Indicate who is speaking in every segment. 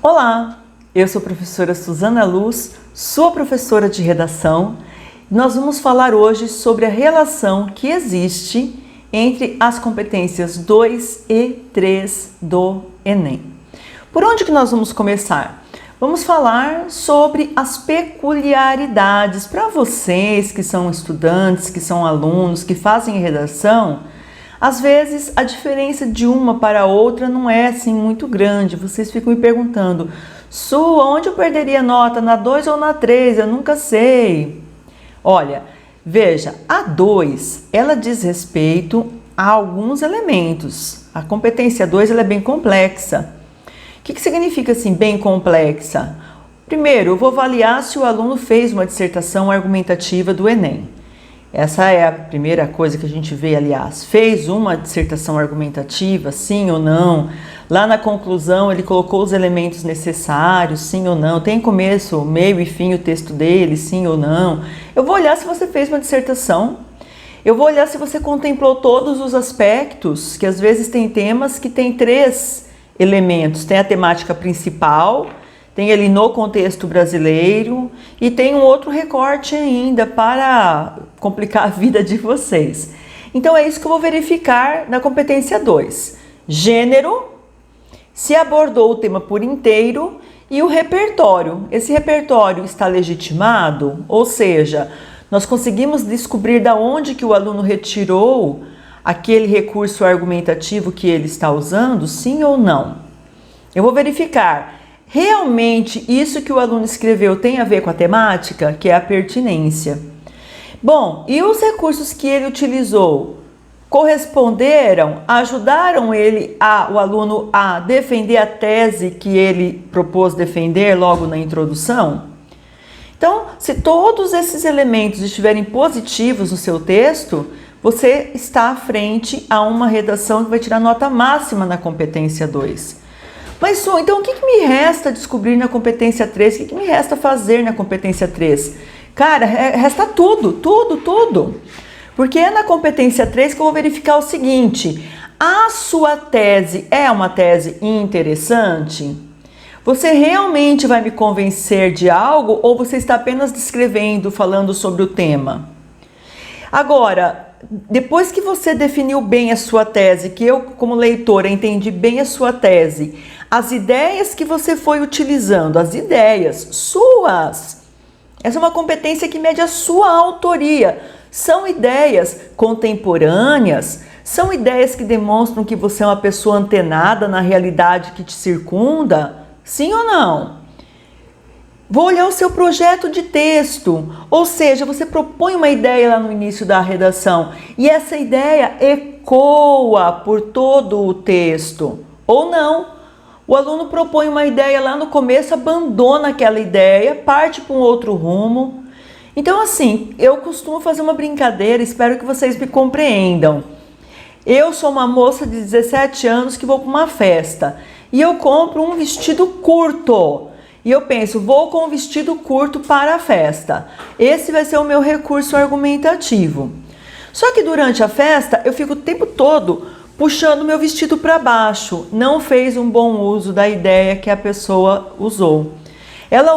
Speaker 1: Olá, eu sou a professora Suzana Luz, sua professora de redação. Nós vamos falar hoje sobre a relação que existe entre as competências 2 e 3 do Enem. Por onde que nós vamos começar? Vamos falar sobre as peculiaridades para vocês que são estudantes, que são alunos, que fazem redação. Às vezes a diferença de uma para a outra não é assim muito grande. Vocês ficam me perguntando: Su, onde eu perderia nota, na 2 ou na 3? Eu nunca sei. Olha, veja, a 2, ela diz respeito a alguns elementos. A competência 2 ela é bem complexa. O que significa assim, bem complexa? Primeiro, eu vou avaliar se o aluno fez uma dissertação argumentativa do Enem. Essa é a primeira coisa que a gente vê, aliás. Fez uma dissertação argumentativa, sim ou não? Lá na conclusão ele colocou os elementos necessários, sim ou não? Tem começo, meio e fim o texto dele, sim ou não? Eu vou olhar se você fez uma dissertação. Eu vou olhar se você contemplou todos os aspectos, que às vezes tem temas que tem 3 elementos. Tem a temática principal, tem ali no contexto brasileiro e tem um outro recorte ainda para complicar a vida de vocês. Então é isso que eu vou verificar na competência 2. Gênero, se abordou o tema por inteiro, e o repertório. Esse repertório está legitimado? Ou seja, nós conseguimos descobrir da onde que o aluno retirou aquele recurso argumentativo que ele está usando, sim ou não? Eu vou verificar. Realmente isso que o aluno escreveu tem a ver com a temática, que é a pertinência. Bom, e os recursos que ele utilizou corresponderam, ajudaram o aluno a defender a tese que ele propôs defender logo na introdução? Então, se todos esses elementos estiverem positivos no seu texto, você está à frente a uma redação que vai tirar nota máxima na competência 2. Mas, Su, então o que me resta descobrir na competência 3? O que me resta fazer na competência 3? Cara, resta tudo. Porque é na competência 3 que eu vou verificar o seguinte: a sua tese é uma tese interessante? Você realmente vai me convencer de algo ou você está apenas descrevendo, falando sobre o tema? Agora, depois que você definiu bem a sua tese, que eu, como leitora, entendi bem a sua tese, as ideias que você foi utilizando, as ideias suas, essa é uma competência que mede a sua autoria. São ideias contemporâneas, são ideias que demonstram que você é uma pessoa antenada na realidade que te circunda, sim ou não? Vou olhar o seu projeto de texto, ou seja, você propõe uma ideia lá no início da redação e essa ideia ecoa por todo o texto, ou não. O aluno propõe uma ideia lá no começo, abandona aquela ideia, parte para um outro rumo. Então assim, eu costumo fazer uma brincadeira, espero que vocês me compreendam. Eu sou uma moça de 17 anos que vou para uma festa e eu compro um vestido curto. E eu penso, vou com um vestido curto para a festa. Esse vai ser o meu recurso argumentativo. Só que durante a festa, eu fico o tempo todo puxando meu vestido para baixo. Não fez um bom uso da ideia que a pessoa usou. Ela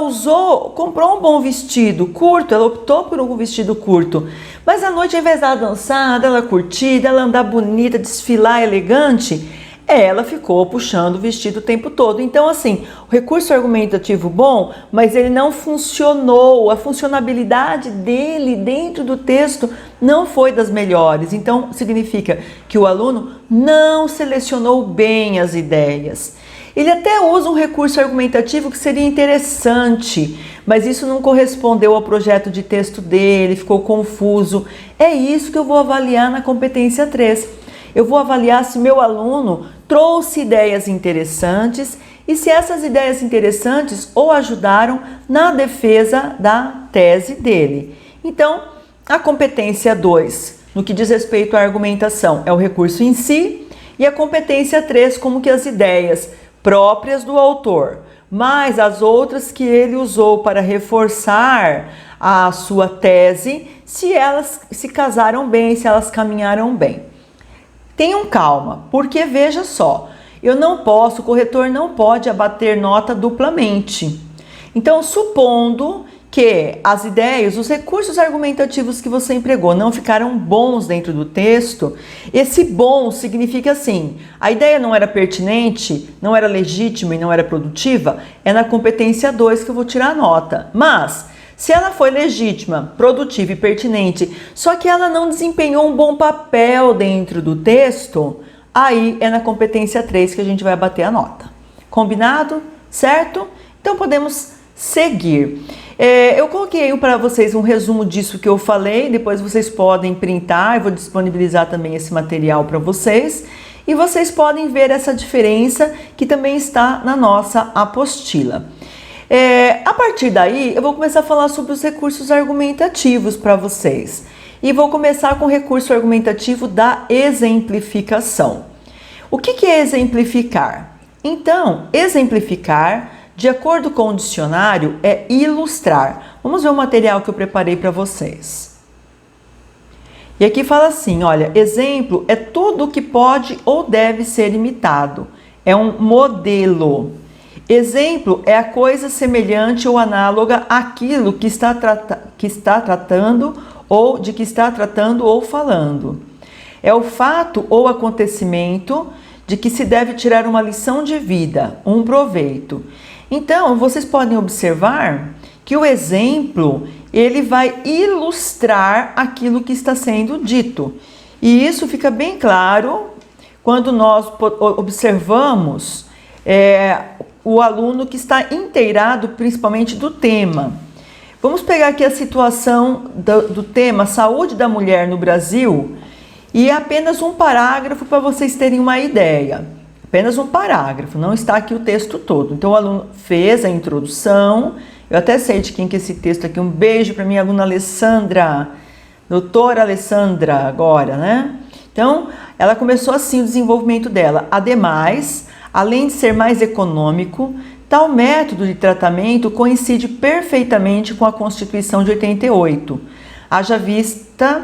Speaker 1: comprou um bom vestido curto, ela optou por um vestido curto. Mas à noite, ao invés dela dançar, dela curtir, dela andar bonita, desfilar elegante, ela ficou puxando o vestido o tempo todo. Então, assim, o recurso argumentativo bom, mas ele não funcionou. A funcionabilidade dele dentro do texto não foi das melhores. Então, significa que o aluno não selecionou bem as ideias. Ele até usa um recurso argumentativo que seria interessante, mas isso não correspondeu ao projeto de texto dele, ficou confuso. É isso que eu vou avaliar na competência 3. Eu vou avaliar se meu aluno trouxe ideias interessantes e se essas ideias interessantes o ajudaram na defesa da tese dele. Então, a competência 2, no que diz respeito à argumentação, é o recurso em si, e a competência 3, como que as ideias próprias do autor, mais as outras que ele usou para reforçar a sua tese, se elas se casaram bem, se elas caminharam bem. Tenham calma, porque veja só, o corretor não pode abater nota duplamente. Então, supondo que as ideias, os recursos argumentativos que você empregou não ficaram bons dentro do texto, esse bom significa assim, a ideia não era pertinente, não era legítima e não era produtiva, é na competência 2 que eu vou tirar a nota. Mas, se ela foi legítima, produtiva e pertinente, só que ela não desempenhou um bom papel dentro do texto, aí é na competência 3 que a gente vai bater a nota. Combinado? Certo? Então podemos seguir. Eu coloquei para vocês um resumo disso que eu falei, depois vocês podem printar, eu vou disponibilizar também esse material para vocês, e vocês podem ver essa diferença que também está na nossa apostila. A partir daí, eu vou começar a falar sobre os recursos argumentativos para vocês. E vou começar com o recurso argumentativo da exemplificação. O que é exemplificar? Então, exemplificar, de acordo com o dicionário, é ilustrar. Vamos ver o material que eu preparei para vocês. E aqui fala assim, olha, exemplo é tudo que pode ou deve ser imitado. É um modelo. Exemplo é a coisa semelhante ou análoga àquilo que está tratando ou falando. É o fato ou acontecimento de que se deve tirar uma lição de vida, um proveito. Então, vocês podem observar que o exemplo, ele vai ilustrar aquilo que está sendo dito. E isso fica bem claro quando nós observamos o aluno que está inteirado principalmente do tema. Vamos pegar aqui a situação do tema Saúde da Mulher no Brasil e apenas um parágrafo para vocês terem uma ideia. Apenas um parágrafo, não está aqui o texto todo. Então o aluno fez a introdução, eu até sei de quem que é esse texto aqui, um beijo para minha aluna Alessandra, doutora Alessandra agora, né? Então ela começou assim o desenvolvimento dela. Ademais, além de ser mais econômico, tal método de tratamento coincide perfeitamente com a Constituição de 88, haja vista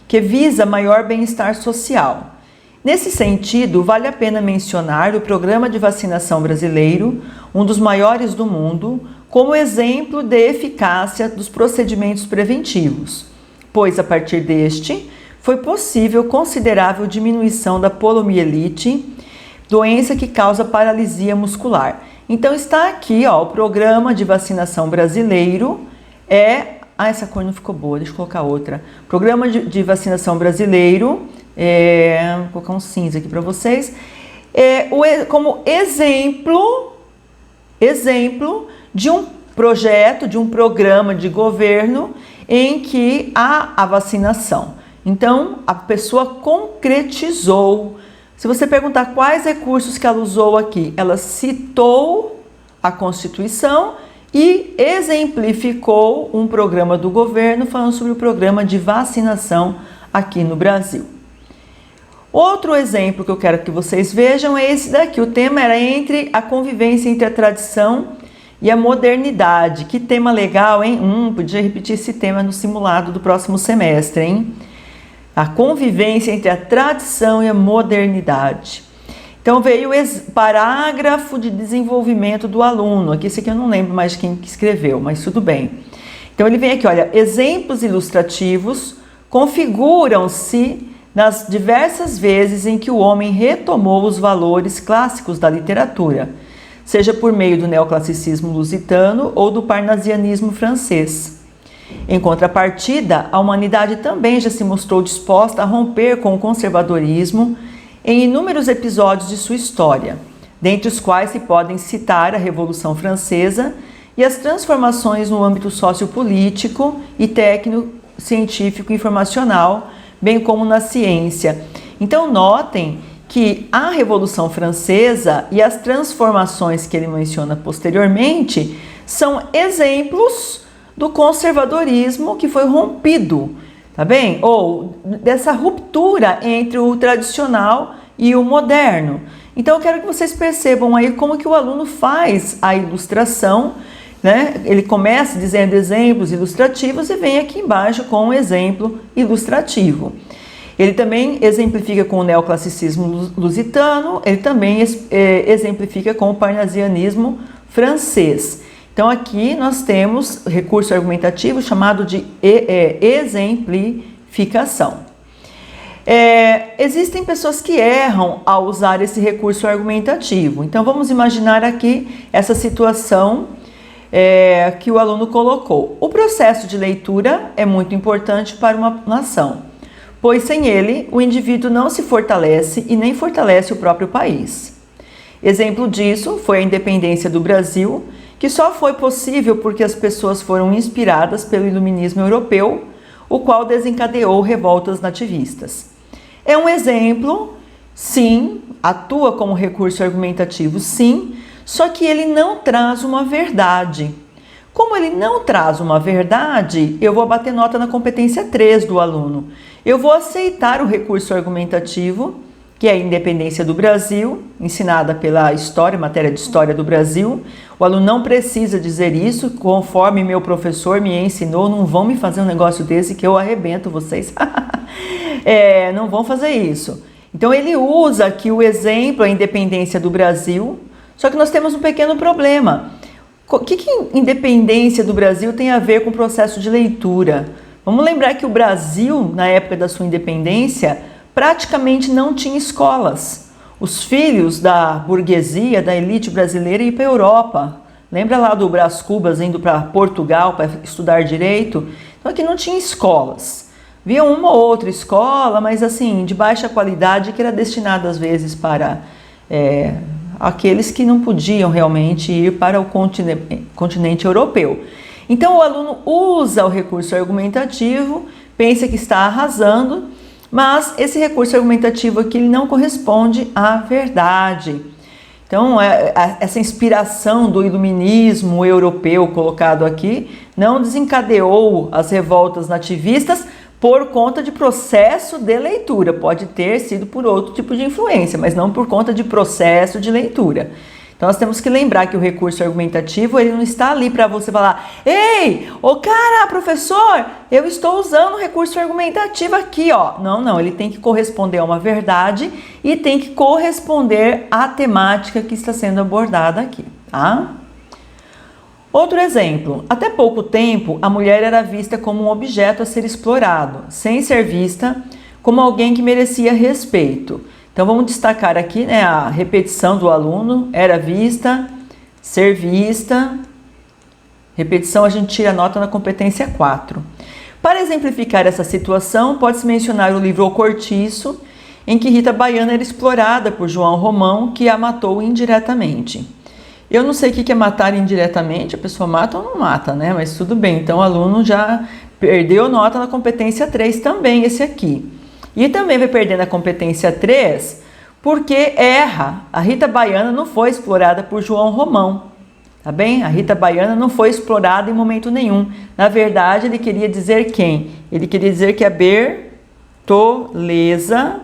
Speaker 1: que visa maior bem-estar social. Nesse sentido, vale a pena mencionar o Programa de Vacinação Brasileiro, um dos maiores do mundo, como exemplo de eficácia dos procedimentos preventivos, pois a partir deste foi possível considerável diminuição da poliomielite, doença que causa paralisia muscular. Então está aqui, ó, o Programa de Vacinação Brasileiro essa cor não ficou boa, deixa eu colocar outra. Programa de Vacinação Brasileiro, vou colocar um cinza aqui para vocês, como exemplo de um projeto, de um programa de governo em que há a vacinação. Então, a pessoa concretizou. Se você perguntar quais recursos que ela usou aqui, ela citou a Constituição e exemplificou um programa do governo falando sobre o programa de vacinação aqui no Brasil. Outro exemplo que eu quero que vocês vejam é esse daqui. O tema era a convivência entre a tradição e a modernidade. Que tema legal, hein? Podia repetir esse tema no simulado do próximo semestre, hein? A convivência entre a tradição e a modernidade. Então veio o parágrafo de desenvolvimento do aluno. Aqui esse aqui eu não lembro mais quem que escreveu, mas tudo bem. Então ele vem aqui, olha, exemplos ilustrativos configuram-se nas diversas vezes em que o homem retomou os valores clássicos da literatura, seja por meio do neoclassicismo lusitano ou do parnasianismo francês. Em contrapartida, a humanidade também já se mostrou disposta a romper com o conservadorismo em inúmeros episódios de sua história, dentre os quais se podem citar a Revolução Francesa e as transformações no âmbito sociopolítico e técnico, científico e informacional, bem como na ciência. Então notem que a Revolução Francesa e as transformações que ele menciona posteriormente são exemplos do conservadorismo que foi rompido, tá bem? Ou dessa ruptura entre o tradicional e o moderno. Então eu quero que vocês percebam aí como que o aluno faz a ilustração, né? Ele começa dizendo exemplos ilustrativos e vem aqui embaixo com um exemplo ilustrativo. Ele também exemplifica com o neoclassicismo lusitano, ele também exemplifica com o parnasianismo francês. Então aqui nós temos recurso argumentativo chamado de exemplificação. Existem pessoas que erram ao usar esse recurso argumentativo. Então vamos imaginar aqui essa situação que o aluno colocou. O processo de leitura é muito importante para uma nação, pois sem ele o indivíduo não se fortalece e nem fortalece o próprio país. Exemplo disso foi a independência do Brasil, que só foi possível porque as pessoas foram inspiradas pelo iluminismo europeu, o qual desencadeou revoltas nativistas. É um exemplo, sim, atua como recurso argumentativo, sim, só que ele não traz uma verdade. Como ele não traz uma verdade, eu vou bater nota na competência 3 do aluno. Eu vou aceitar o recurso argumentativo, que é a independência do Brasil, ensinada pela história, matéria de história do Brasil. O aluno não precisa dizer isso, conforme meu professor me ensinou, não vão me fazer um negócio desse que eu arrebento vocês. Não vão fazer isso. Então ele usa aqui o exemplo, a independência do Brasil, só que nós temos um pequeno problema. O que independência do Brasil tem a ver com o processo de leitura? Vamos lembrar que o Brasil, na época da sua independência, praticamente não tinha escolas. Os filhos da burguesia, da elite brasileira, iam para a Europa. Lembra lá do Brás Cubas indo para Portugal para estudar direito? Então aqui não tinha escolas. Havia uma ou outra escola, mas assim, de baixa qualidade, que era destinada às vezes para aqueles que não podiam realmente ir para o continente europeu. Então o aluno usa o recurso argumentativo, pensa que está arrasando, mas esse recurso argumentativo aqui ele não corresponde à verdade. Então essa inspiração do iluminismo europeu colocado aqui não desencadeou as revoltas nativistas por conta de processo de leitura. Pode ter sido por outro tipo de influência, mas não por conta de processo de leitura. Então nós temos que lembrar que o recurso argumentativo ele não está ali para você falar: ei, cara, professor, eu estou usando o recurso argumentativo aqui, ó. Não, ele tem que corresponder a uma verdade e tem que corresponder à temática que está sendo abordada aqui, tá? Outro exemplo, até pouco tempo a mulher era vista como um objeto a ser explorado, sem ser vista como alguém que merecia respeito. Então vamos destacar aqui, né, a repetição do aluno, era vista, ser vista, repetição a gente tira nota na competência 4. Para exemplificar essa situação, pode-se mencionar o livro O Cortiço, em que Rita Baiana era explorada por João Romão, que a matou indiretamente. Eu não sei o que é matar indiretamente, a pessoa mata ou não mata, né? Mas tudo bem, então o aluno já perdeu nota na competência 3 também, esse aqui. E também vai perder na competência 3 porque erra. A Rita Baiana não foi explorada por João Romão, tá bem? A Rita Baiana não foi explorada em momento nenhum. Na verdade, ele queria dizer quem? Ele queria dizer que a Bertoleza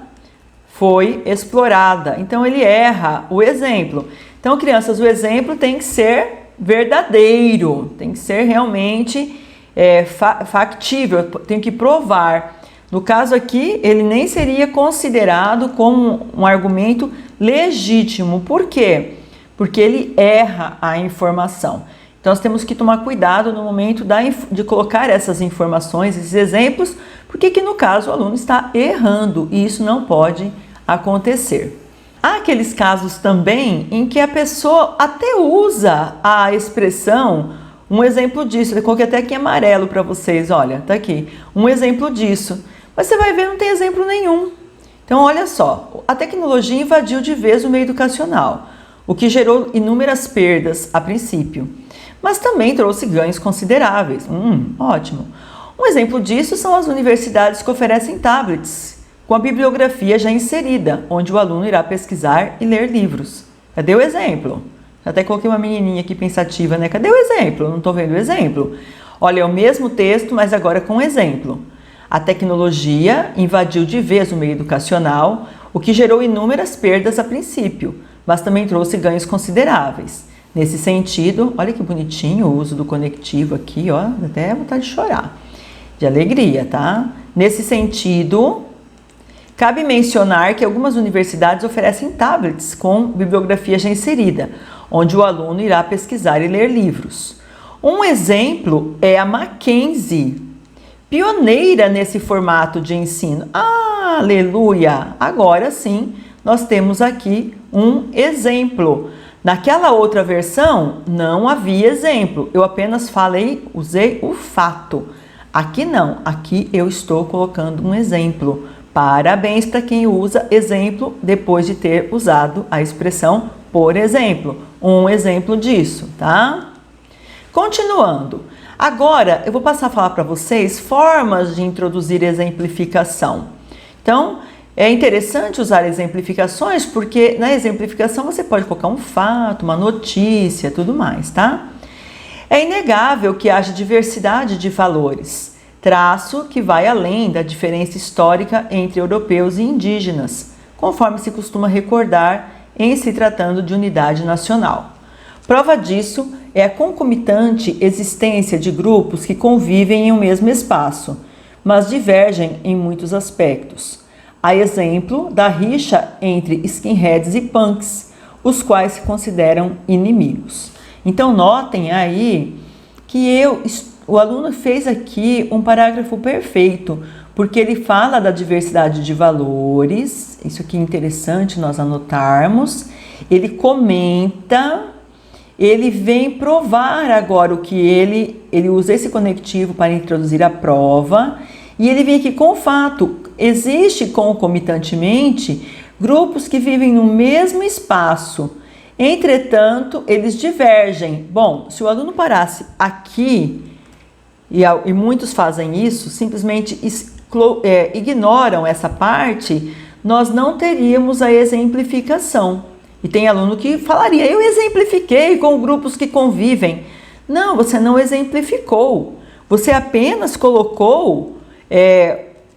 Speaker 1: foi explorada. Então ele erra o exemplo. Então, crianças, o exemplo tem que ser verdadeiro, tem que ser realmente factível, tem que provar. No caso aqui, ele nem seria considerado como um argumento legítimo. Por quê? Porque ele erra a informação. Então, nós temos que tomar cuidado no momento de colocar essas informações, esses exemplos, porque que no caso o aluno está errando e isso não pode acontecer. Há aqueles casos também em que a pessoa até usa a expressão, um exemplo disso, eu coloquei até aqui em amarelo para vocês, olha, tá aqui, um exemplo disso. Mas você vai ver, não tem exemplo nenhum. Então, olha só, a tecnologia invadiu de vez o meio educacional, o que gerou inúmeras perdas a princípio, mas também trouxe ganhos consideráveis. Ótimo. Um exemplo disso são as universidades que oferecem tablets, com a bibliografia já inserida, onde o aluno irá pesquisar e ler livros. Cadê o exemplo? Eu até coloquei uma menininha aqui pensativa, né? Cadê o exemplo? Não estou vendo o exemplo. Olha, é o mesmo texto, mas agora com exemplo. A tecnologia invadiu de vez o meio educacional, o que gerou inúmeras perdas a princípio, mas também trouxe ganhos consideráveis. Nesse sentido, olha que bonitinho o uso do conectivo aqui, ó, até vontade de chorar, de alegria, tá? Nesse sentido, Cabe mencionar que algumas universidades oferecem tablets com bibliografia já inserida, onde o aluno irá pesquisar e ler livros. Um exemplo é a Mackenzie, pioneira nesse formato de ensino. Aleluia! Agora sim, nós temos aqui um exemplo. Naquela outra versão, não havia exemplo. Eu apenas usei o fato. Aqui não, aqui eu estou colocando um exemplo. Parabéns para quem usa exemplo depois de ter usado a expressão por exemplo. Um exemplo disso, tá? Continuando. Agora, eu vou passar a falar para vocês formas de introduzir exemplificação. Então, é interessante usar exemplificações porque na exemplificação você pode colocar um fato, uma notícia, tudo mais, tá? É inegável que haja diversidade de valores, traço que vai além da diferença histórica entre europeus e indígenas, conforme se costuma recordar em se tratando de unidade nacional. Prova disso é a concomitante existência de grupos que convivem em um mesmo espaço, mas divergem em muitos aspectos. A exemplo da rixa entre skinheads e punks, os quais se consideram inimigos. Então notem aí que o aluno fez aqui um parágrafo perfeito, porque ele fala da diversidade de valores, isso aqui é interessante nós anotarmos, ele comenta, ele vem provar agora o que ele usa esse conectivo para introduzir a prova, e ele vem aqui com o fato, existe concomitantemente grupos que vivem no mesmo espaço, entretanto, eles divergem. Bom, se o aluno parasse aqui, e muitos fazem isso, simplesmente ignoram essa parte, nós não teríamos a exemplificação. E tem aluno que falaria, eu exemplifiquei com grupos que convivem. Não, você não exemplificou. Você apenas colocou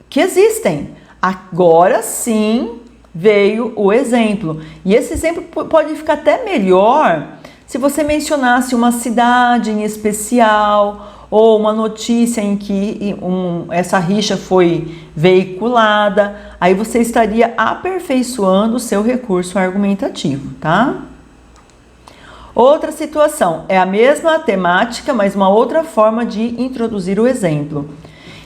Speaker 1: que existem. Agora sim veio o exemplo. E esse exemplo pode ficar até melhor se você mencionasse uma cidade em especial ou uma notícia em que essa rixa foi veiculada. Aí você estaria aperfeiçoando o seu recurso argumentativo, tá? Outra situação, é a mesma temática, mas uma outra forma de introduzir o exemplo.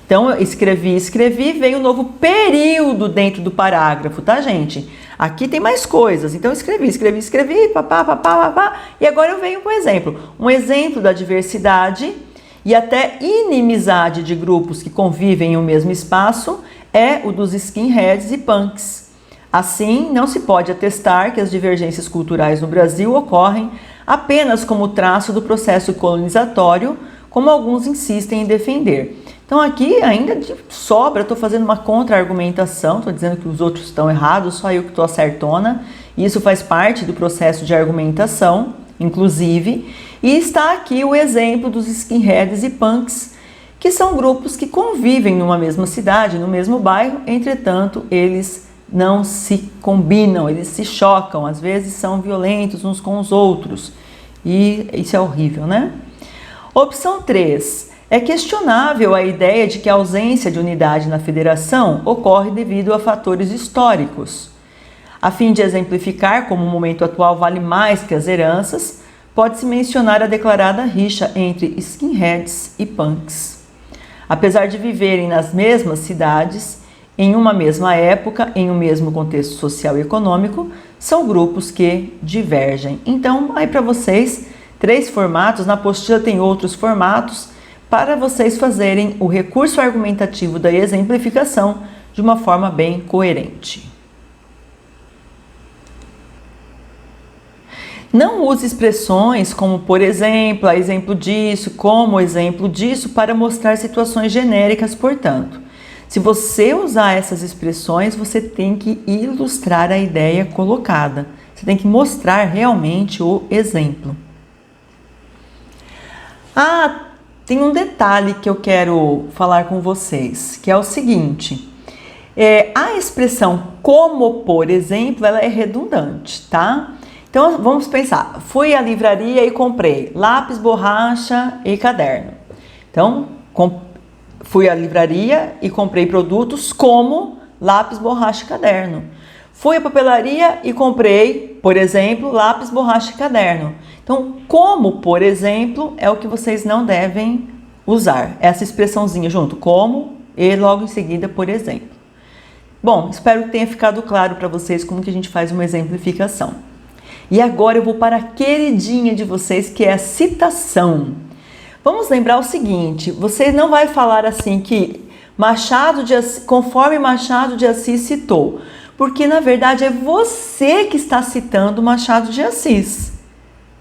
Speaker 1: Então, eu escrevi, veio um novo período dentro do parágrafo, tá, gente? Aqui tem mais coisas. Então, escrevi, papá, e agora eu venho com um exemplo. Um exemplo da diversidade e até inimizade de grupos que convivem em um mesmo espaço é o dos skinheads e punks. Assim, não se pode atestar que as divergências culturais no Brasil ocorrem apenas como traço do processo colonizatório, como alguns insistem em defender. Então aqui ainda de sobra, estou fazendo uma contra-argumentação, estou dizendo que os outros estão errados, só eu que estou acertona. Isso faz parte do processo de argumentação, inclusive. E está aqui o exemplo dos skinheads e punks, que são grupos que convivem numa mesma cidade, no mesmo bairro, entretanto, eles não se combinam, eles se chocam, às vezes são violentos uns com os outros. E isso é horrível, né? Opção 3. É questionável a ideia de que a ausência de unidade na federação ocorre devido a fatores históricos. A fim de exemplificar como o momento atual vale mais que as heranças, pode-se mencionar a declarada rixa entre skinheads e punks. Apesar de viverem nas mesmas cidades, em uma mesma época, em um mesmo contexto social e econômico, são grupos que divergem. Então, aí para vocês, 3 formatos, na apostila tem outros formatos, para vocês fazerem o recurso argumentativo da exemplificação de uma forma bem coerente. Não use expressões como por exemplo, a exemplo disso, como exemplo disso, para mostrar situações genéricas, portanto. Se você usar essas expressões, você tem que ilustrar a ideia colocada. Você tem que mostrar realmente o exemplo. Tem um detalhe que eu quero falar com vocês, que é o seguinte. A expressão como, por exemplo, ela é redundante, tá? Então, vamos pensar. Fui à livraria e comprei lápis, borracha e caderno. Então, fui à livraria e comprei produtos como lápis, borracha e caderno. Fui à papelaria e comprei, por exemplo, lápis, borracha e caderno. Então, como, por exemplo, é o que vocês não devem usar. Essa expressãozinha junto, como e logo em seguida, por exemplo. Bom, espero que tenha ficado claro para vocês como que a gente faz uma exemplificação. E agora eu vou para a queridinha de vocês, que é a citação. Vamos lembrar o seguinte, você não vai falar assim que conforme Machado de Assis citou, porque na verdade é você que está citando Machado de Assis.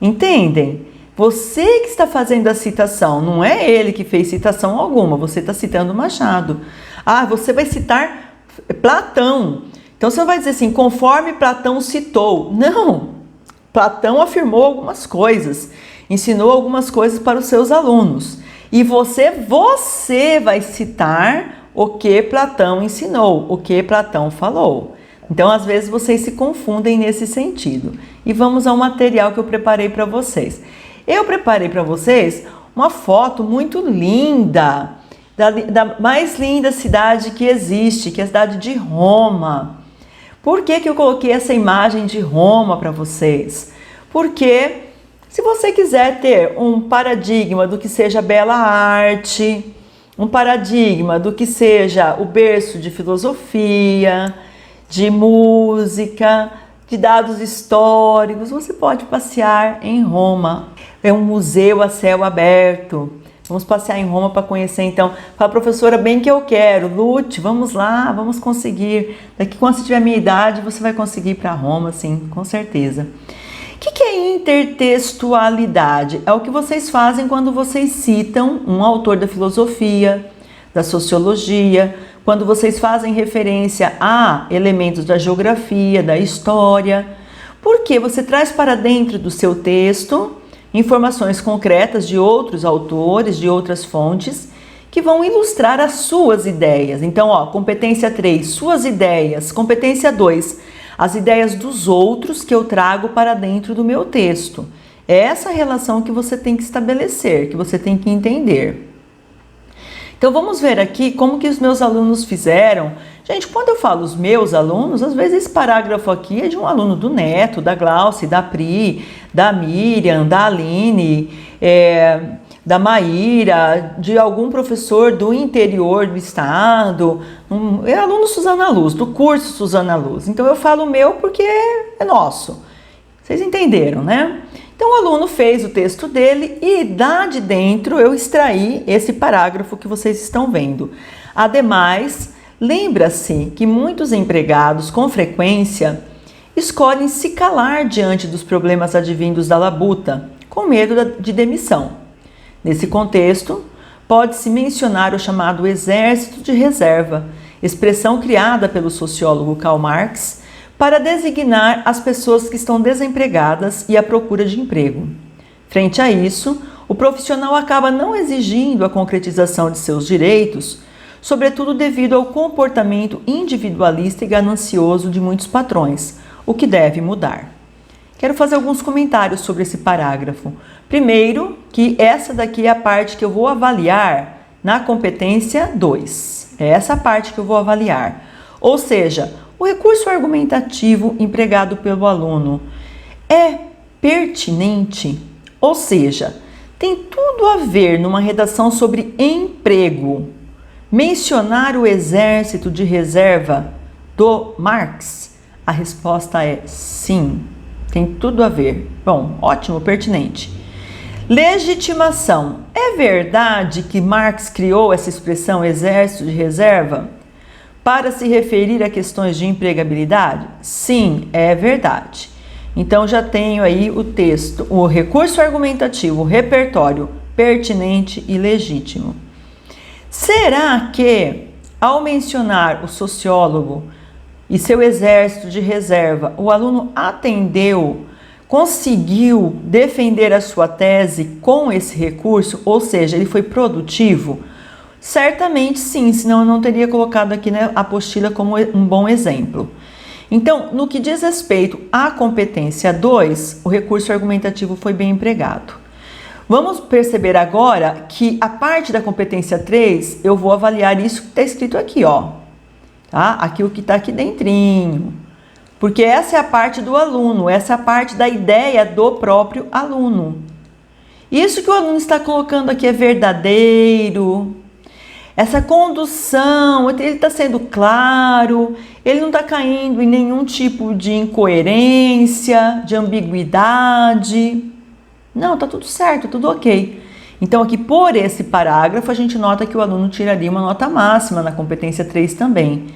Speaker 1: Entendem? Você que está fazendo a citação, não é ele que fez citação alguma, você está citando Machado. Ah, você vai citar Platão. Então você não vai dizer assim, conforme Platão citou. Não, Platão afirmou algumas coisas, ensinou algumas coisas para os seus alunos. E você vai citar o que Platão ensinou, o que Platão falou. Então, às vezes, vocês se confundem nesse sentido. E vamos ao material que eu preparei para vocês. Eu preparei para vocês uma foto muito linda, da mais linda cidade que existe, que é a cidade de Roma. Por que eu coloquei essa imagem de Roma para vocês? Porque se você quiser ter um paradigma do que seja bela arte, um paradigma do que seja o berço de filosofia, de música, de dados históricos, você pode passear em Roma. É um museu a céu aberto. Vamos passear em Roma para conhecer, então. Fala, professora, bem que eu quero. Lute, vamos lá, vamos conseguir. Daqui, quando você tiver a minha idade, você vai conseguir ir para Roma, sim, com certeza. O que é intertextualidade? É o que vocês fazem quando vocês citam um autor da filosofia, da sociologia, quando vocês fazem referência a elementos da geografia, da história. Porque você traz para dentro do seu texto informações concretas de outros autores, de outras fontes, que vão ilustrar as suas ideias. Então, competência 3, suas ideias. Competência 2, as ideias dos outros que eu trago para dentro do meu texto. É essa relação que você tem que estabelecer, que você tem que entender. Então, vamos ver aqui como que os meus alunos fizeram. Gente, quando eu falo os meus alunos, às vezes esse parágrafo aqui é de um aluno do Neto, da Glauce, da Pri, da Miriam, da Aline, da Maíra, de algum professor do interior do estado, é aluno Suzana Luz, do curso Suzana Luz. Então, eu falo o meu porque é nosso. Vocês entenderam, né? Então, o aluno fez o texto dele e lá de dentro eu extraí esse parágrafo que vocês estão vendo. Ademais, lembra-se que muitos empregados, com frequência, escolhem se calar diante dos problemas advindos da labuta, com medo de demissão. Nesse contexto, pode-se mencionar o chamado exército de reserva, expressão criada pelo sociólogo Karl Marx, para designar as pessoas que estão desempregadas e à procura de emprego. Frente a isso, o profissional acaba não exigindo a concretização de seus direitos, sobretudo devido ao comportamento individualista e ganancioso de muitos patrões, o que deve mudar. Quero fazer alguns comentários sobre esse parágrafo. Primeiro, que essa daqui é a parte que eu vou avaliar na competência 2. É essa parte que eu vou avaliar. Ou seja, o recurso argumentativo empregado pelo aluno é pertinente, ou seja, tem tudo a ver numa redação sobre emprego. Mencionar o exército de reserva do Marx? A resposta é sim, tem tudo a ver. Bom, ótimo, pertinente. Legitimação. É verdade que Marx criou essa expressão exército de reserva para se referir a questões de empregabilidade? Sim, é verdade. Então já tenho aí o texto, o recurso argumentativo, o repertório pertinente e legítimo. Será que, ao mencionar o sociólogo e seu exército de reserva, o aluno conseguiu defender a sua tese com esse recurso, ou seja, ele foi produtivo? Certamente sim, senão eu não teria colocado aqui na apostila como um bom exemplo. Então, no que diz respeito à competência 2, o recurso argumentativo foi bem empregado. Vamos perceber agora que a parte da competência 3, eu vou avaliar isso que está escrito aqui, ó. tá? Aqui o que está aqui dentrinho. Porque essa é a parte do aluno, essa é a parte da ideia do próprio aluno. Isso que o aluno está colocando aqui é verdadeiro. Essa condução, ele está sendo claro, ele não está caindo em nenhum tipo de incoerência, de ambiguidade. Não, está tudo certo, tudo ok. Então aqui por esse parágrafo a gente nota que o aluno tiraria uma nota máxima na competência 3 também.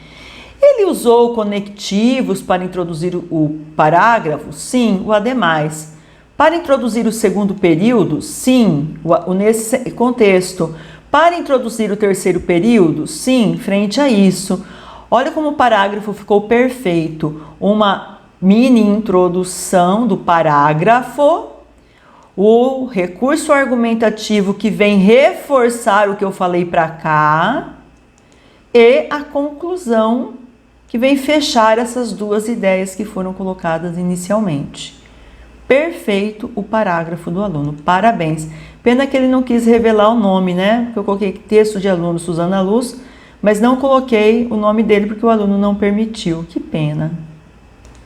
Speaker 1: Ele usou conectivos para introduzir o parágrafo? Sim, o ademais. Para introduzir o segundo período? Sim, nesse contexto. Para introduzir o terceiro período? Sim, frente a isso. Olha como o parágrafo ficou perfeito. Uma mini introdução do parágrafo, o recurso argumentativo que vem reforçar o que eu falei para cá e a conclusão que vem fechar essas duas ideias que foram colocadas inicialmente. Perfeito o parágrafo do aluno, parabéns. Pena que ele não quis revelar o nome, né? Porque eu coloquei texto de aluno Suzana Luz, mas não coloquei o nome dele porque o aluno não permitiu. Que pena.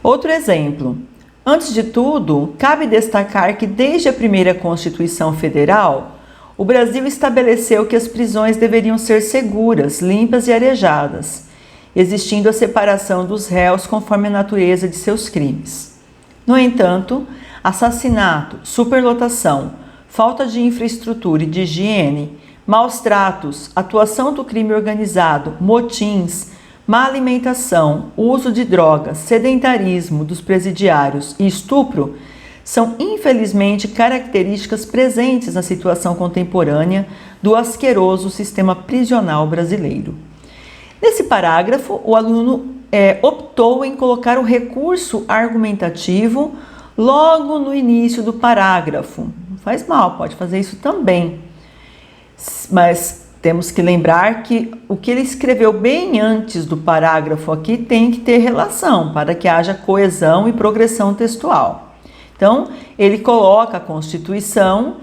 Speaker 1: Outro exemplo. Antes de tudo, cabe destacar que desde a primeira Constituição Federal, o Brasil estabeleceu que as prisões deveriam ser seguras, limpas e arejadas, existindo a separação dos réus conforme a natureza de seus crimes. No entanto, assassinato, superlotação, falta de infraestrutura e de higiene, maus tratos, atuação do crime organizado, motins, má alimentação, uso de drogas, sedentarismo dos presidiários e estupro são infelizmente características presentes na situação contemporânea do asqueroso sistema prisional brasileiro. Nesse parágrafo, o aluno optou em colocar o recurso argumentativo logo no início do parágrafo. Não faz mal, pode fazer isso também. Mas temos que lembrar que o que ele escreveu bem antes do parágrafo aqui tem que ter relação para que haja coesão e progressão textual. Então, ele coloca a Constituição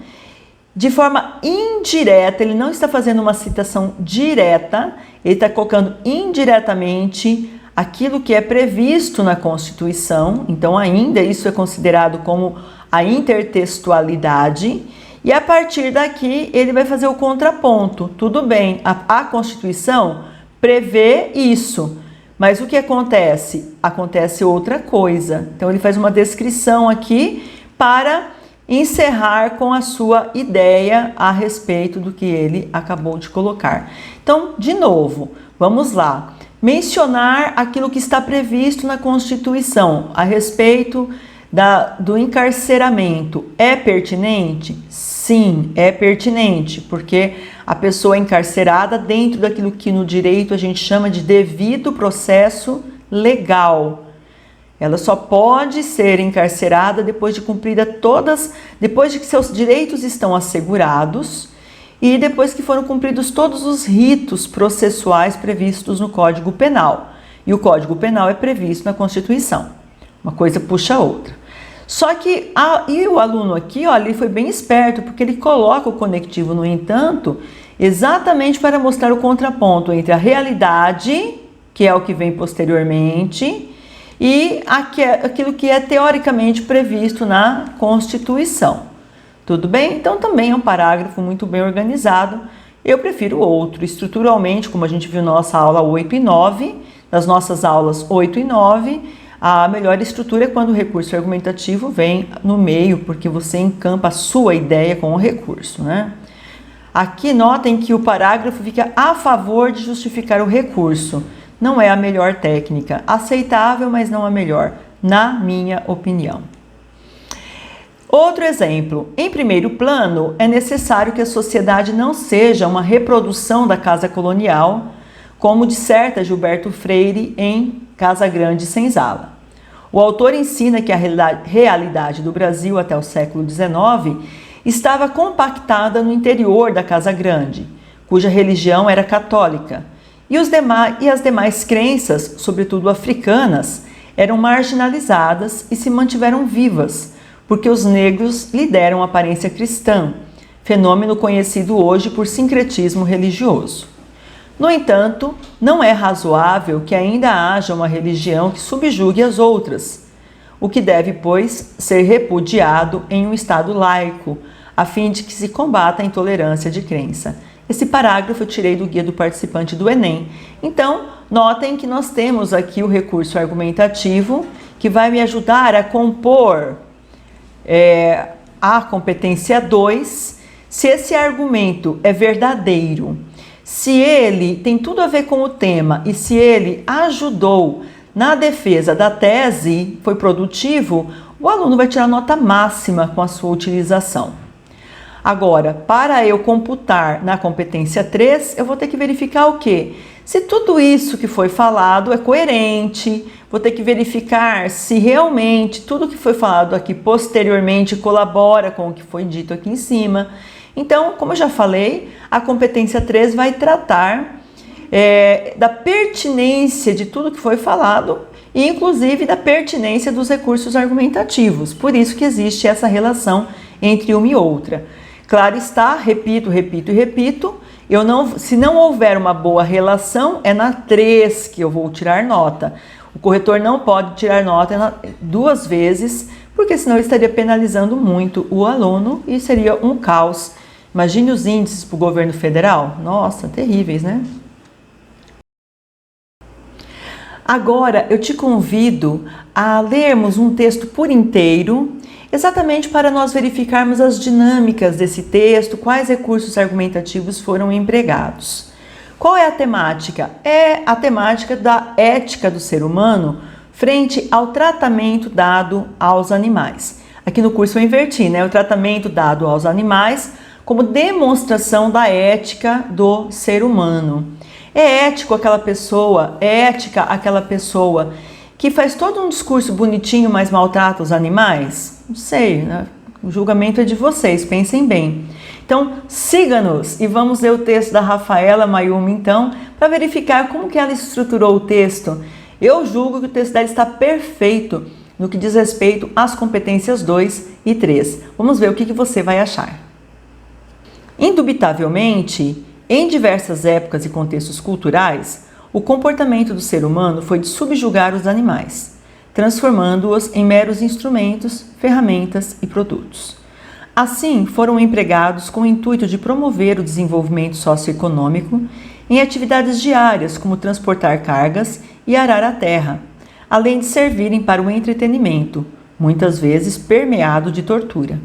Speaker 1: de forma indireta, ele não está fazendo uma citação direta, ele está colocando indiretamente aquilo que é previsto na Constituição, então ainda isso é considerado como a intertextualidade, e a partir daqui ele vai fazer o contraponto. Tudo bem, a Constituição prevê isso, mas o que acontece? Acontece outra coisa. Então ele faz uma descrição aqui para encerrar com a sua ideia a respeito do que ele acabou de colocar. Então, de novo, vamos lá. Mencionar aquilo que está previsto na Constituição a respeito do encarceramento é pertinente? Sim, é pertinente, porque a pessoa é encarcerada dentro daquilo que no direito a gente chama de devido processo legal. Ela só pode ser encarcerada depois de depois de que seus direitos estão assegurados e depois que foram cumpridos todos os ritos processuais previstos no Código Penal. E o Código Penal é previsto na Constituição. Uma coisa puxa a outra. Só que o aluno aqui, ó, ele foi bem esperto, porque ele coloca o conectivo, no entanto, exatamente para mostrar o contraponto entre a realidade, que é o que vem posteriormente, e aquilo que é teoricamente previsto na Constituição. Tudo bem? Então também é um parágrafo muito bem organizado. Eu prefiro outro. Estruturalmente, como a gente viu na nossa aula 8 e 9, nas nossas aulas 8 e 9, a melhor estrutura é quando o recurso argumentativo vem no meio, porque você encampa a sua ideia com o recurso, né? Aqui notem que o parágrafo fica a favor de justificar o recurso. Não é a melhor técnica, aceitável, mas não a melhor, na minha opinião. Outro exemplo, em primeiro plano, é necessário que a sociedade não seja uma reprodução da casa colonial, como disserta Gilberto Freire em Casa Grande e Senzala. O autor ensina que a realidade do Brasil até o século XIX estava compactada no interior da Casa Grande, cuja religião era católica, e as demais crenças, sobretudo africanas, eram marginalizadas e se mantiveram vivas, porque os negros lhe deram aparência cristã, fenômeno conhecido hoje por sincretismo religioso. No entanto, não é razoável que ainda haja uma religião que subjugue as outras, o que deve, pois, ser repudiado em um Estado laico, a fim de que se combata a intolerância de crença. Esse parágrafo eu tirei do guia do participante do Enem. Então, notem que nós temos aqui o recurso argumentativo, que vai me ajudar a compor a competência 2, se esse argumento é verdadeiro, se ele tem tudo a ver com o tema e se ele ajudou na defesa da tese, foi produtivo, o aluno vai tirar nota máxima com a sua utilização. Agora, para eu computar na competência 3, eu vou ter que verificar o quê? Se tudo isso que foi falado é coerente, vou ter que verificar se realmente tudo que foi falado aqui posteriormente colabora com o que foi dito aqui em cima. Então, como eu já falei, a competência 3 vai tratar da pertinência de tudo que foi falado e, inclusive, da pertinência dos recursos argumentativos. Por isso que existe essa relação entre uma e outra. Claro está, repito, se não houver uma boa relação, é na 3 que eu vou tirar nota. O corretor não pode tirar nota 2 vezes, porque senão eu estaria penalizando muito o aluno e seria um caos. Imagine os índices para o governo federal. Nossa, terríveis, né? Agora, eu te convido a lermos um texto por inteiro, exatamente para nós verificarmos as dinâmicas desse texto, quais recursos argumentativos foram empregados. Qual é a temática? É a temática da ética do ser humano frente ao tratamento dado aos animais. Aqui no curso eu inverti, né? O tratamento dado aos animais como demonstração da ética do ser humano. É ético aquela pessoa, é ética aquela pessoa que faz todo um discurso bonitinho, mas maltrata os animais? Não sei, né? O julgamento é de vocês, pensem bem. Então, siga-nos e vamos ler o texto da Rafaela Mayumi, então, para verificar como que ela estruturou o texto. Eu julgo que o texto dela está perfeito no que diz respeito às competências 2 e 3. Vamos ver o que você vai achar. Indubitavelmente, em diversas épocas e contextos culturais, o comportamento do ser humano foi de subjugar os animais, transformando-os em meros instrumentos, ferramentas e produtos. Assim, foram empregados com o intuito de promover o desenvolvimento socioeconômico em atividades diárias, como transportar cargas e arar a terra, além de servirem para o entretenimento, muitas vezes permeado de tortura.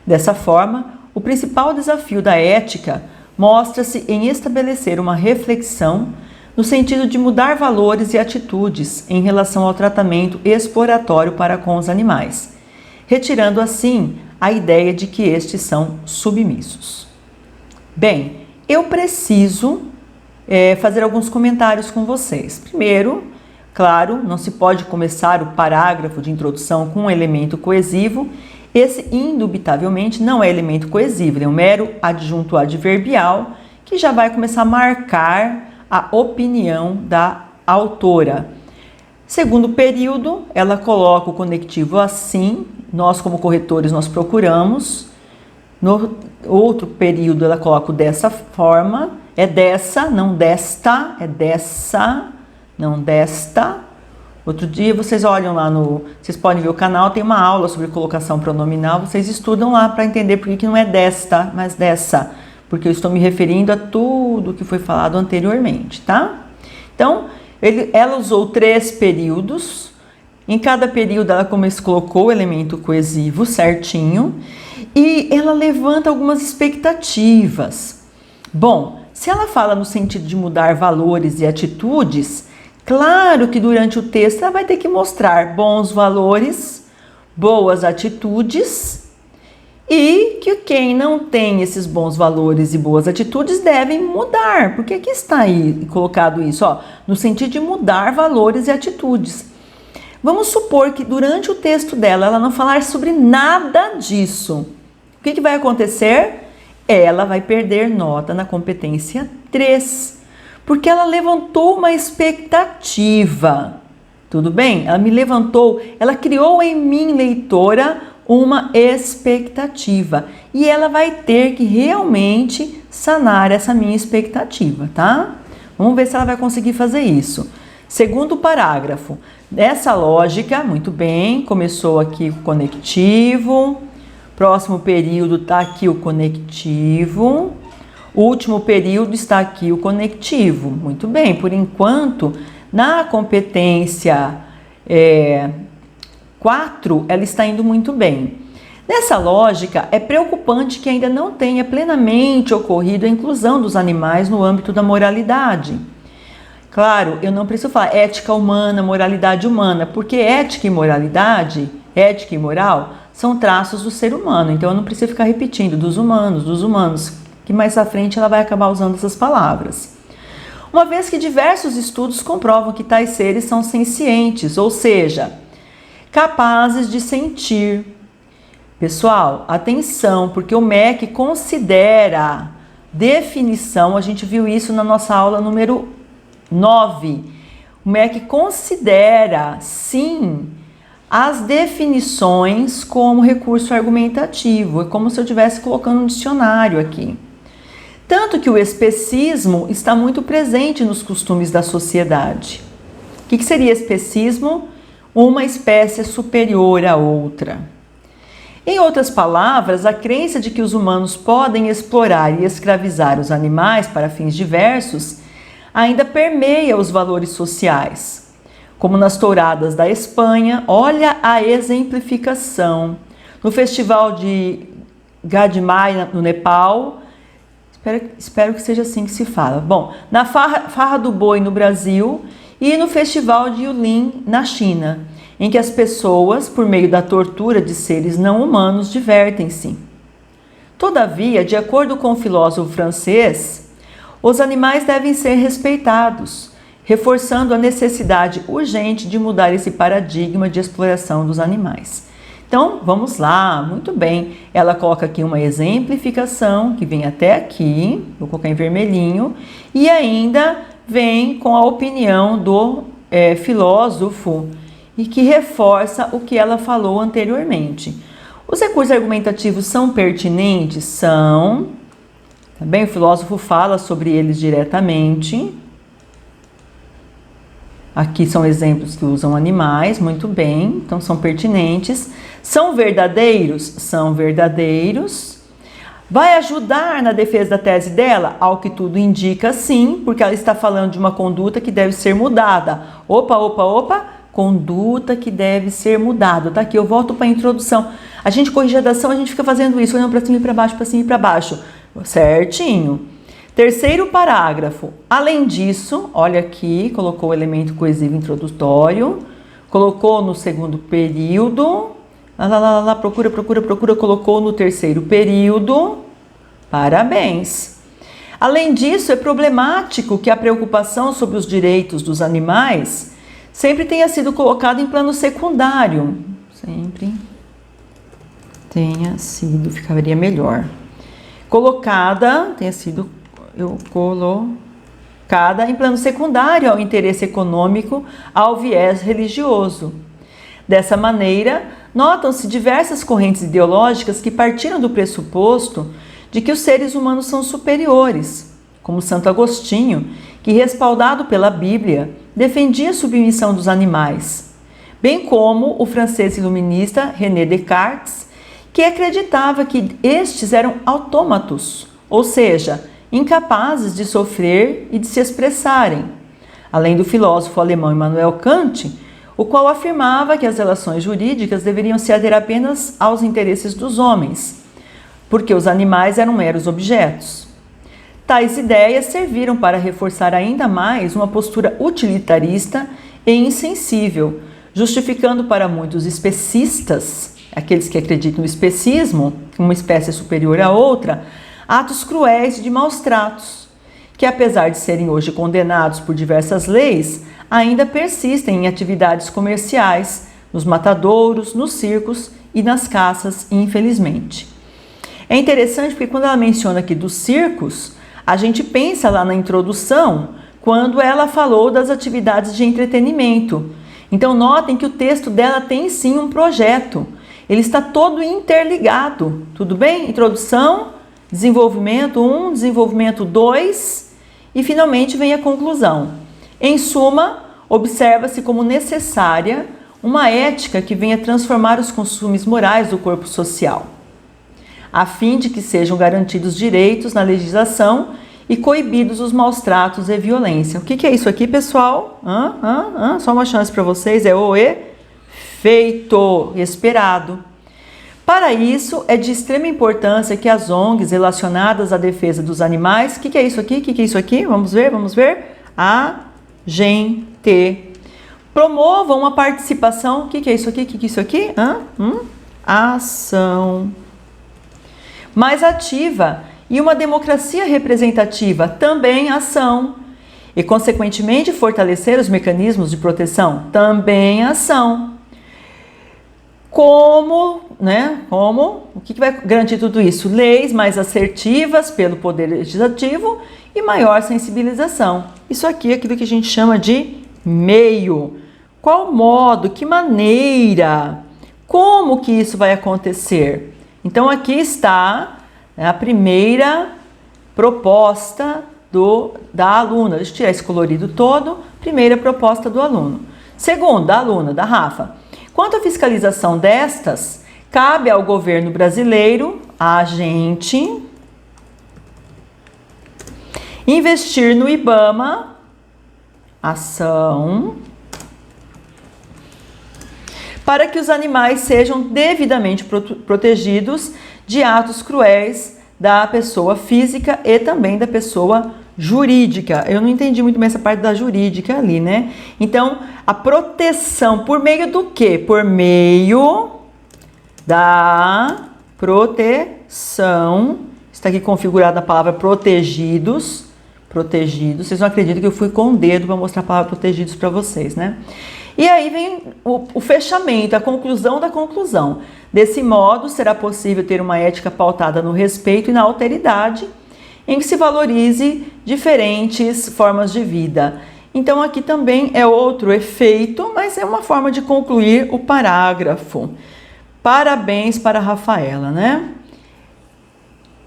Speaker 1: Dessa forma, o principal desafio da ética mostra-se em estabelecer uma reflexão no sentido de mudar valores e atitudes em relação ao tratamento exploratório para com os animais, retirando assim a ideia de que estes são submissos. Bem, eu preciso fazer alguns comentários com vocês. Primeiro, claro, não se pode começar o parágrafo de introdução com um elemento coesivo. Esse, indubitavelmente, não é elemento coesivo, é um mero adjunto adverbial que já vai começar a marcar a opinião da autora. Segundo período, ela coloca o conectivo assim, nós como corretores nós procuramos. No outro período ela coloca dessa forma, é dessa, não desta, é dessa, não desta. Outro dia vocês olham lá vocês podem ver o canal, tem uma aula sobre colocação pronominal, vocês estudam lá para entender por que não é desta, mas dessa, porque eu estou me referindo a tudo que foi falado anteriormente, tá? Então, ela usou 3 períodos, em cada período ela colocou o elemento coesivo certinho e ela levanta algumas expectativas. Bom, se ela fala no sentido de mudar valores e atitudes, claro que durante o texto ela vai ter que mostrar bons valores, boas atitudes e que quem não tem esses bons valores e boas atitudes devem mudar. Porque aqui está aí colocado isso, ó, no sentido de mudar valores e atitudes. Vamos supor que durante o texto dela ela não falar sobre nada disso. O que vai acontecer? Ela vai perder nota na competência 3. Porque ela levantou uma expectativa, tudo bem? Ela criou em mim, leitora, uma expectativa. E ela vai ter que realmente sanar essa minha expectativa, tá? Vamos ver se ela vai conseguir fazer isso. Segundo parágrafo. Nessa lógica, muito bem, começou aqui o conectivo. Próximo período está aqui o conectivo. Último período está aqui o conectivo. Muito bem, por enquanto, na competência 4, ela está indo muito bem. Nessa lógica, é preocupante que ainda não tenha plenamente ocorrido a inclusão dos animais no âmbito da moralidade. Claro, eu não preciso falar ética humana, moralidade humana, porque ética e moralidade, ética e moral, são traços do ser humano. Então eu não preciso ficar repetindo dos humanos, que mais à frente ela vai acabar usando essas palavras. Uma vez que diversos estudos comprovam que tais seres são sencientes, ou seja, capazes de sentir. Pessoal, atenção, porque o MEC considera definição, a gente viu isso na nossa aula número 9. O MEC considera, sim, as definições como recurso argumentativo. É como se eu estivesse colocando um dicionário aqui. Tanto que o especismo está muito presente nos costumes da sociedade. O que seria especismo? Uma espécie superior à outra. Em outras palavras, a crença de que os humanos podem explorar e escravizar os animais para fins diversos ainda permeia os valores sociais. Como nas touradas da Espanha, olha a exemplificação. No festival de Gadimai, no Nepal, espero que seja assim que se fala. Bom, na farra do boi no Brasil e no festival de Yulin, na China, em que as pessoas, por meio da tortura de seres não humanos, divertem-se. Todavia, de acordo com o filósofo francês, os animais devem ser respeitados, reforçando a necessidade urgente de mudar esse paradigma de exploração dos animais. Então, vamos lá, muito bem. Ela coloca aqui uma exemplificação que vem até aqui, vou colocar em vermelhinho, e ainda vem com a opinião do filósofo e que reforça o que ela falou anteriormente. Os recursos argumentativos são pertinentes? São. Também o filósofo fala sobre eles diretamente. Aqui são exemplos que usam animais, muito bem, então são pertinentes. São verdadeiros? São verdadeiros. Vai ajudar na defesa da tese dela? Ao que tudo indica, sim, porque ela está falando de uma conduta que deve ser mudada. Opa, conduta que deve ser mudada. Tá aqui, eu volto para a introdução. A gente corrige a redação, a gente fica fazendo isso, olhando para cima e para baixo, para cima e para baixo. Certinho. Terceiro parágrafo. Além disso, olha aqui, colocou o elemento coesivo introdutório, colocou no segundo período, procura, colocou no terceiro período. Parabéns. Além disso, é problemático que a preocupação sobre os direitos dos animais sempre tenha sido colocada em plano secundário. Sempre tenha sido, ficaria melhor. Colocada em plano secundário ao interesse econômico, ao viés religioso. Dessa maneira, notam-se diversas correntes ideológicas que partiram do pressuposto de que os seres humanos são superiores, como Santo Agostinho, que, respaldado pela Bíblia, defendia a submissão dos animais, bem como o francês iluminista René Descartes, que acreditava que estes eram autômatos, ou seja, incapazes de sofrer e de se expressarem, além do filósofo alemão Immanuel Kant, o qual afirmava que as relações jurídicas deveriam se ater apenas aos interesses dos homens, porque os animais eram meros objetos. Tais ideias serviram para reforçar ainda mais uma postura utilitarista e insensível, justificando para muitos especistas, aqueles que acreditam no especismo, uma espécie superior à outra, atos cruéis e de maus tratos, que apesar de serem hoje condenados por diversas leis, ainda persistem em atividades comerciais, nos matadouros, nos circos e nas caças, infelizmente. É interessante porque quando ela menciona aqui dos circos, a gente pensa lá na introdução, quando ela falou das atividades de entretenimento. Então notem que o texto dela tem sim um projeto. Ele está todo interligado, tudo bem? Introdução, desenvolvimento 1, desenvolvimento 2 E finalmente vem a conclusão. Em suma, observa-se como necessária uma ética que venha transformar os costumes morais do corpo social, a fim de que sejam garantidos direitos na legislação e coibidos os maus tratos e violência. O que é isso aqui, pessoal? Só uma chance para vocês, é o efeito esperado. Para isso, é de extrema importância que as ONGs relacionadas à defesa dos animais, o que é isso aqui? O que é isso aqui? Vamos ver. Gente, promovam uma participação, o que é isso aqui? O que é isso aqui? Ação mais ativa e uma democracia representativa, também ação. E, consequentemente, fortalecer os mecanismos de proteção, também ação. Como? O que vai garantir tudo isso? Leis mais assertivas pelo Poder Legislativo e maior sensibilização. Isso aqui é aquilo que a gente chama de meio. Qual modo? Que maneira? Como que isso vai acontecer? Então, aqui está a primeira proposta da aluna. Deixa eu tirar esse colorido todo. Primeira proposta do aluno. Segunda, da aluna, da Rafa. Quanto à fiscalização destas, cabe ao governo brasileiro, a gente, investir no IBAMA, ação, para que os animais sejam devidamente protegidos de atos cruéis da pessoa física e também da pessoa jurídica. Eu não entendi muito bem essa parte da jurídica ali, né? Então, a proteção por meio do quê? Por meio da proteção. Está aqui configurada a palavra protegidos. Protegidos. Vocês não acreditam que eu fui com o dedo para mostrar a palavra protegidos para vocês, né? E aí vem o fechamento, a conclusão da conclusão. Desse modo, será possível ter uma ética pautada no respeito e na alteridade, em que se valorize diferentes formas de vida. Então, aqui também é outro efeito, mas é uma forma de concluir o parágrafo. Parabéns para a Rafaela, né?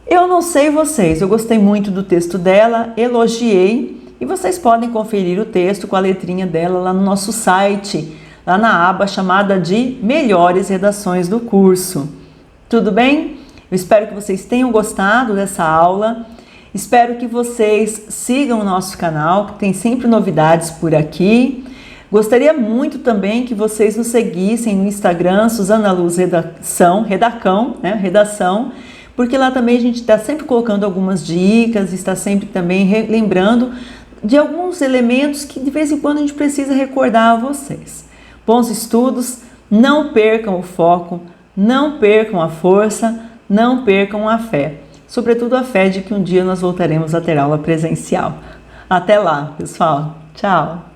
Speaker 1: Eu não sei vocês, eu gostei muito do texto dela, elogiei, e vocês podem conferir o texto com a letrinha dela lá no nosso site, lá na aba chamada de Melhores Redações do Curso. Tudo bem? Eu espero que vocês tenham gostado dessa aula. Espero que vocês sigam o nosso canal, que tem sempre novidades por aqui. Gostaria muito também que vocês nos seguissem no Instagram, Suzana Luz Redação, porque lá também a gente está sempre colocando algumas dicas, está sempre também lembrando de alguns elementos que de vez em quando a gente precisa recordar a vocês. Bons estudos, não percam o foco, não percam a força, não percam a fé. Sobretudo a fé de que um dia nós voltaremos a ter aula presencial. Até lá, pessoal. Tchau!